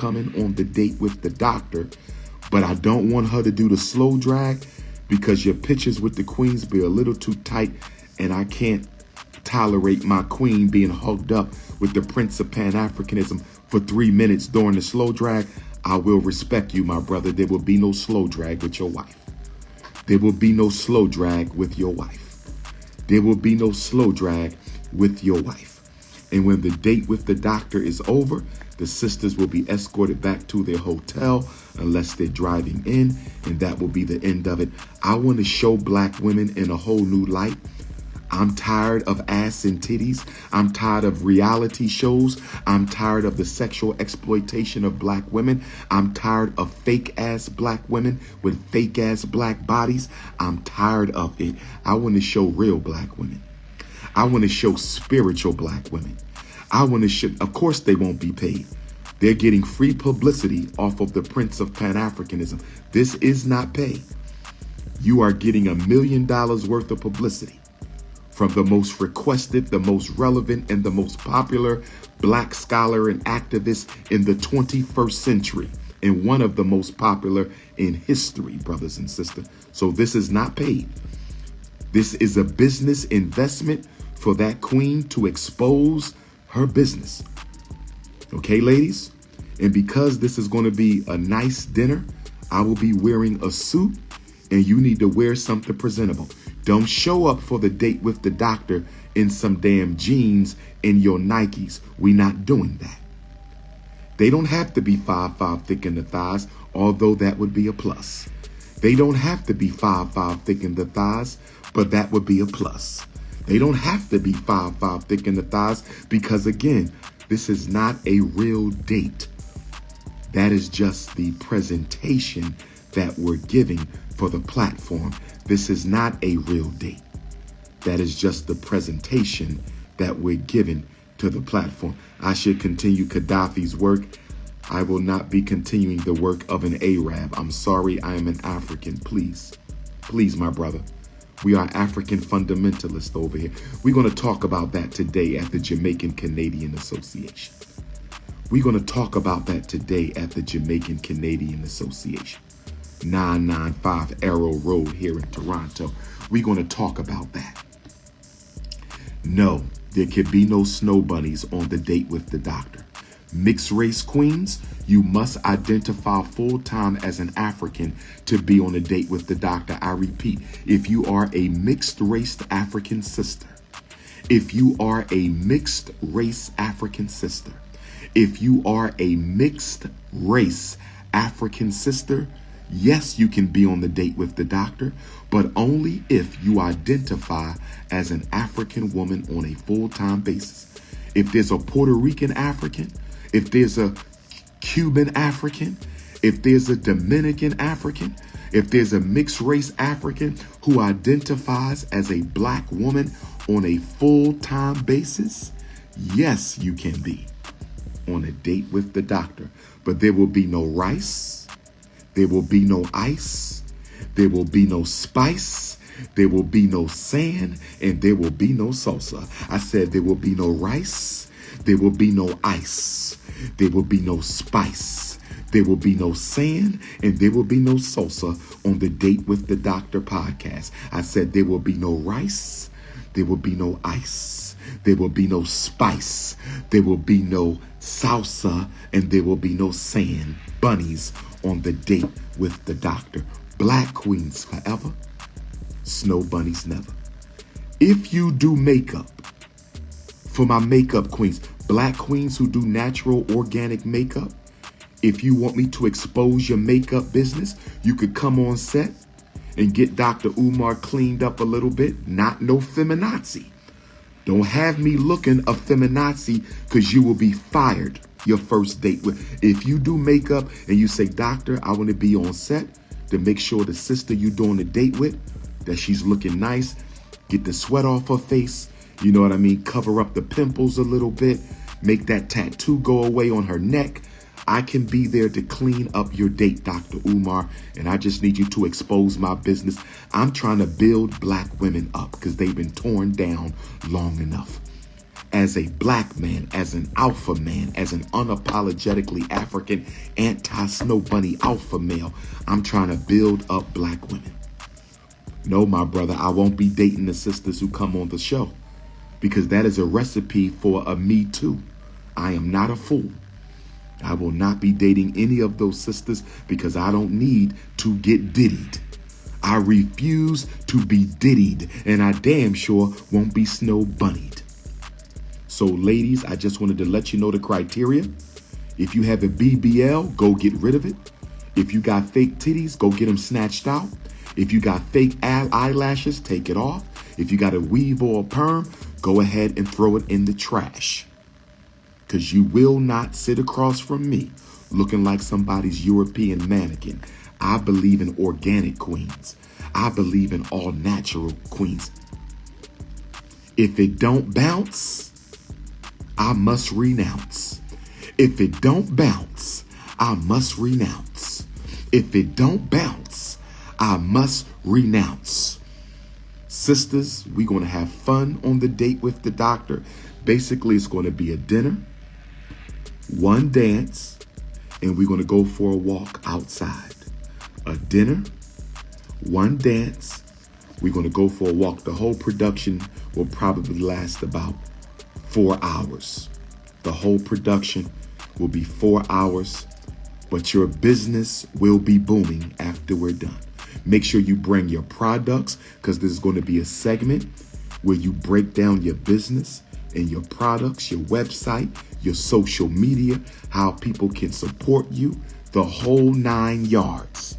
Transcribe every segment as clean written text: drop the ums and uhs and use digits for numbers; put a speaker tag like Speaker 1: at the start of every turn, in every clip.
Speaker 1: coming on the date with the doctor, but I don't want her to do the slow drag because your pictures with the queens be a little too tight, and I can't tolerate my queen being hugged up with the Prince of Pan-Africanism for 3 minutes during the slow drag. I will respect you, my brother. There will be no slow drag with your wife. There will be no slow drag with your wife. There will be no slow drag with your wife. And when the date with the doctor is over, the sisters will be escorted back to their hotel unless they're driving in, and that will be the end of it. I want to show black women in a whole new light. I'm tired of ass and titties. I'm tired of reality shows. I'm tired of the sexual exploitation of black women. I'm tired of fake ass black women with fake ass black bodies. I'm tired of it. I want to show real black women. I want to show spiritual black women. I want to show, of course they won't be paid. They're getting free publicity off of the Prince of Pan-Africanism. This is not pay. You are getting $1 million worth of publicity from the most requested, the most relevant, and the most popular black scholar and activist in the 21st century, and one of the most popular in history, brothers and sisters. So this is not paid. This is a business investment for that queen to expose her business. Okay, ladies? And because this is going to be a nice dinner, I will be wearing a suit, and you need to wear something presentable. Don't show up for the date with the doctor in some damn jeans and your Nikes. We're not doing that. They don't have to be 5'5" thick in the thighs, although that would be a plus. They don't have to be 5'5" thick in the thighs, but that would be a plus. They don't have to be 5'5" thick in the thighs because, again, this is not a real date. That is just the presentation that we're giving for the platform. This is not a real date. That is just the presentation that we're giving to the platform. I should continue Gaddafi's work. I will not be continuing the work of an Arab. I'm sorry, I am an African. Please, please, my brother. We are African fundamentalists over here. We're going to talk about that today at the Jamaican Canadian Association. We're going to talk about that today at the Jamaican Canadian Association. 995 Arrow Road here in Toronto. We're going to talk about that. No, there can be no snow bunnies on the date with the doctor. Mixed race queens, you must identify full-time as an African to be on a date with the doctor. I repeat, if you are a mixed race African sister, if you are a mixed race African sister, if you are a mixed race African sister, yes, you can be on the date with the doctor, but only if you identify as an African woman on a full-time basis. If there's a Puerto Rican African, if there's a Cuban African, if there's a Dominican African, if there's a mixed race African who identifies as a black woman on a full-time basis, yes, you can be on a date with the doctor. But there will be no rice. There will be no ice. There will be no spice. There will be no sand, and there will be no salsa. I said there will be no rice. There will be no ice. There will be no spice. There will be no sand, and there will be no salsa on the Date with the Doctor podcast. I said there will be no rice. There will be no ice. There will be no spice. There will be no salsa, and there will be no sand bunnies on the Date with the Doctor. Black queens forever, snow bunnies never. If you do makeup, for my makeup queens, black queens who do natural organic makeup, if you want me to expose your makeup business, you could come on set and get Dr. Umar cleaned up a little bit. Not no feminazi. Don't have me looking a feminazi, because you will be fired your first date with. If you do makeup and you say, doctor, I want to be on set to make sure the sister you doing a date with, that she's looking nice, get the sweat off her face, you know what I mean? Cover up the pimples a little bit, make that tattoo go away on her neck. I can be there to clean up your date, Dr. Umar, and I just need you to expose my business. I'm trying to build black women up because they've been torn down long enough. as a black man, as an alpha man, as an unapologetically African anti-snow bunny alpha male, I'm trying to build up black women. No, my brother, I won't be dating the sisters who come on the show, because that is a recipe for a me too. I am not a fool. I will not be dating any of those sisters because I don't need to get diddied. I refuse to be diddied, and I damn sure won't be snow bunnied. So ladies, I just wanted to let you know the criteria. If you have a BBL, go get rid of it. If you got fake titties, go get them snatched out. If you got fake eyelashes, take it off. If you got a weave or a perm, go ahead and throw it in the trash. Because you will not sit across from me looking like somebody's European mannequin. I believe in organic queens. I believe in all natural queens. If it don't bounce, I must renounce. If it don't bounce, I must renounce. If it don't bounce, I must renounce. Sisters, we're going to have fun on the date with the doctor. Basically, it's going to be a dinner, one dance, and we're going to go for a walk outside. A dinner, one dance, we're going to go for a walk. The whole production will probably last about 4 hours. The whole production will be 4 hours, but your business will be booming after we're done. Make sure you bring your products, because there's going to be a segment where you break down your business and your products, your website, your social media, how people can support you, the whole 9 yards.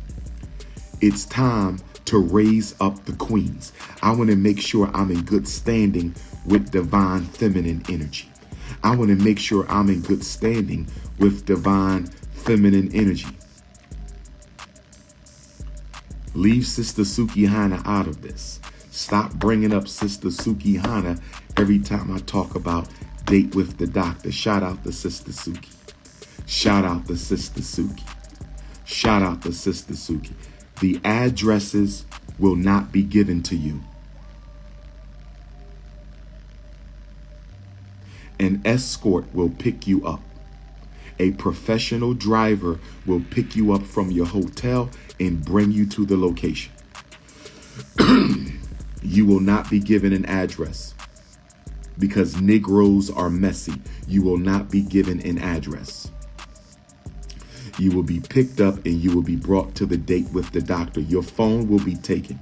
Speaker 1: It's time to raise up the queens. I want to make sure I'm in good standing with divine feminine energy. I want to make sure I'm in good standing with divine feminine energy. Leave Sister Suki Hana out of this. Stop bringing up Sister Suki Hana every time I talk about date with the doctor. Shout out to Sister Suki. Shout out to Sister Suki. Shout out to Sister Suki. The addresses will not be given to you. An escort will pick you up. A professional driver will pick you up from your hotel and bring you to the location. You will not be given an address, because Negroes are messy. You will not be given an address. You will be picked up and you will be brought to the date with the doctor. Your phone will be taken,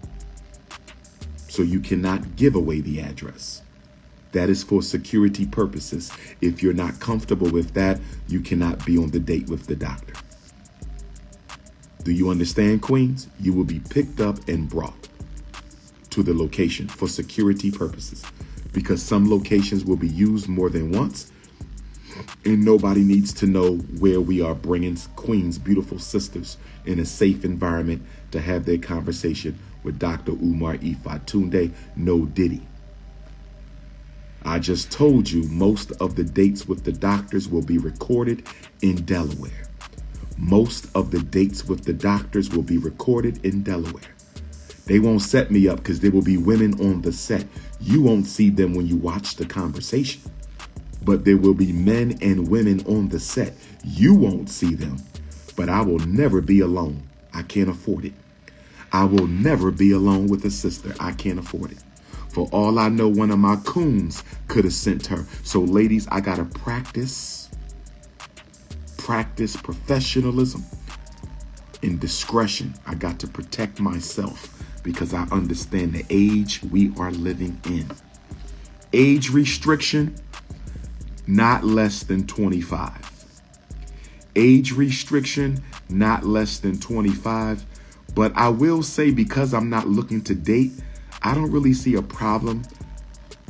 Speaker 1: so you cannot give away the address. That is for security purposes. If you're not comfortable with that, you cannot be on the date with the doctor. Do you understand, queens? You will be picked up and brought to the location for security purposes, because some locations will be used more than once, and nobody needs to know where we are bringing queens, beautiful sisters, in a safe environment to have their conversation with Dr. Umar Tunde, no Diddy. I just told you most of the dates with the doctors will be recorded in Delaware. Most of the dates with the doctors will be recorded in Delaware. They won't set me up because there will be women on the set. You won't see them when you watch the conversation, but there will be men and women on the set. You won't see them, but I will never be alone. I can't afford it. I will never be alone with a sister. I can't afford it. For all I know, one of my coons could have sent her. So ladies, I got to practice professionalism and discretion. I got to protect myself because I understand the age we are living in. Age restriction, not less than 25. Age restriction, not less than 25. But I will say, because I'm not looking to date, I don't really see a problem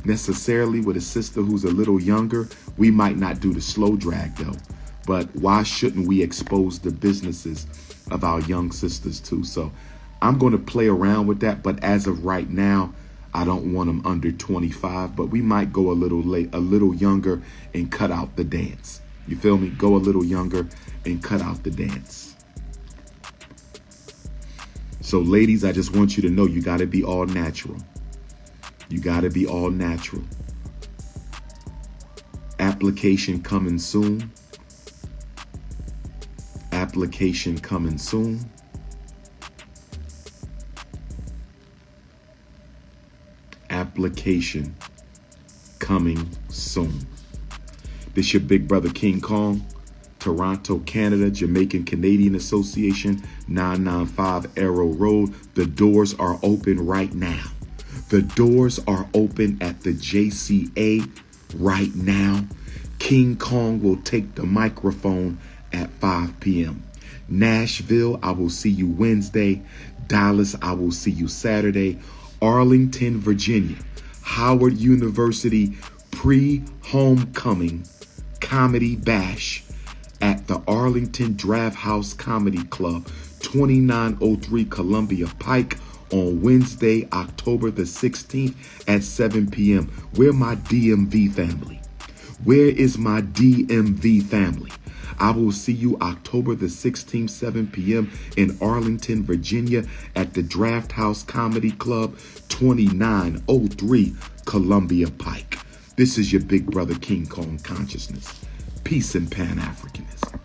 Speaker 1: necessarily with a sister who's a little younger. We might not do the slow drag though, but why shouldn't we expose the businesses of our young sisters too? So I'm going to play around with that. But as of right now, I don't want them under 25, but we might go a little younger and cut out the dance. You feel me? Go a little younger and cut out the dance. So ladies, I just want you to know you got to be all natural. You got to be all natural. Application coming soon. Application coming soon. Application coming soon. This your big brother King Kong, Toronto, Canada, Jamaican Canadian Association, 995 Arrow Road. The doors are open right now. The doors are open at the JCA right now. King Kong will take the microphone at 5 p.m. Nashville, I will see you Wednesday. Dallas, I will see you Saturday. Arlington, Virginia, Howard University pre-homecoming comedy bash at the Arlington Draft House Comedy Club, 2903 Columbia Pike on Wednesday, October the 16th at 7 p.m. Where my DMV family? Where is my DMV family? I will see you October the 16th, 7 p.m. in Arlington, Virginia at the Draft House Comedy Club, 2903 Columbia Pike. This is your big brother King Kong Consciousness. Peace and Pan-Africanism.